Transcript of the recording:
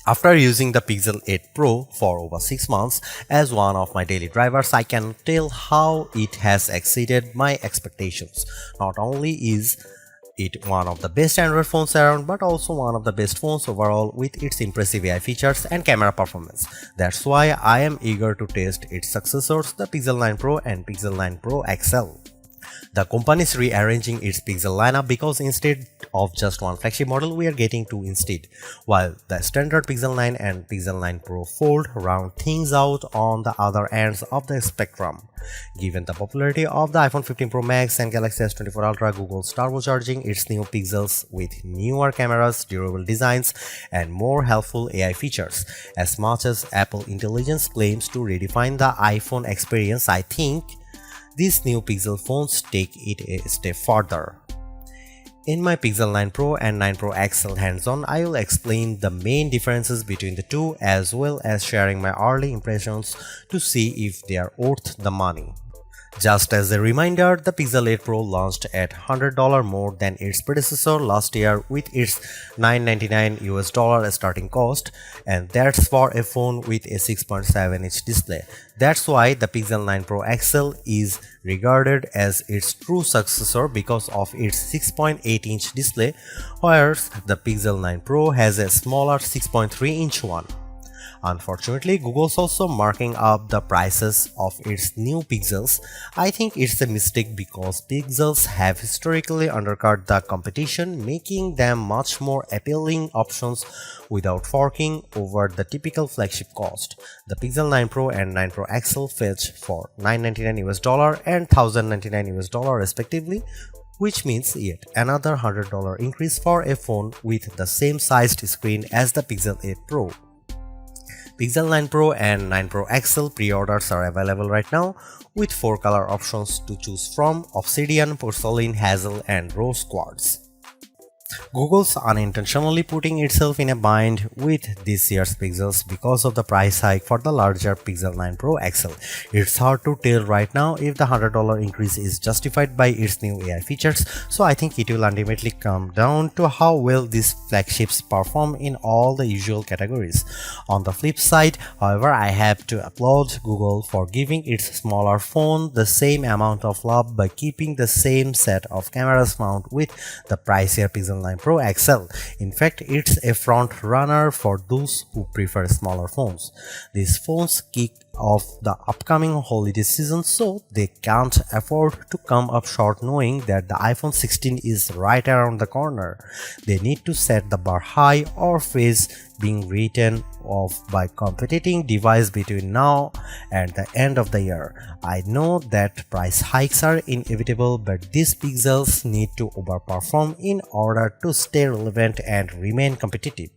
After using the Pixel 8 Pro for over 6 months as one of my daily drivers, I can tell how it has exceeded my expectations. Not only is it one of the best Android phones around, but also one of the best phones overall with its impressive AI features and camera performance. That's why I am eager to test its successors, the Pixel 9 Pro and Pixel 9 Pro XL. The company is rearranging its Pixel lineup because instead of just one flagship model, we are getting two instead, while the standard Pixel 9 and Pixel 9 Pro Fold round things out on the other ends of the spectrum. Given the popularity of the iPhone 15 Pro Max and Galaxy S24 Ultra, Google's turbocharging its new Pixels with newer cameras, durable designs, and more helpful AI features. As much as Apple Intelligence claims to redefine the iPhone experience, I think these new Pixel phones take it a step further. In my Pixel 9 Pro and 9 Pro XL hands-on, I will explain the main differences between the two as well as sharing my early impressions to see if they are worth the money. Just as a reminder, the Pixel 8 Pro launched at $100 more than its predecessor last year with its $999 starting cost, and that's for a phone with a 6.7-inch display. That's why the Pixel 9 Pro XL is regarded as its true successor because of its 6.8-inch display, whereas the Pixel 9 Pro has a smaller 6.3-inch one. Unfortunately, Google's also marking up the prices of its new Pixels. I think it's a mistake because Pixels have historically undercut the competition, making them much more appealing options without forking over the typical flagship cost. The Pixel 9 Pro and 9 Pro XL fetch for $999 and $1,099 respectively, which means yet another $100 increase for a phone with the same sized screen as the Pixel 8 Pro. Pixel 9 Pro and 9 Pro XL pre-orders are available right now with 4 color options to choose from: Obsidian, Porcelain, Hazel, and Rose Quartz. Google's unintentionally putting itself in a bind with this year's Pixels because of the price hike for the larger Pixel 9 Pro XL. It's hard to tell right now if the $100 increase is justified by its new AI features, so I think it will ultimately come down to how well these flagships perform in all the usual categories. On the flip side, however, I have to applaud Google for giving its smaller phone the same amount of love by keeping the same set of cameras mount with the pricier Pixel 9 Pro XL. In fact, it's a front runner for those who prefer smaller phones. These phones kick off the upcoming holiday season, so they can't afford to come up short knowing that the iPhone 16 is right around the corner. They need to set the bar high or face being written off by competing device between now and the end of the year. I know that price hikes are inevitable, but these Pixels need to overperform in order to stay relevant and remain competitive.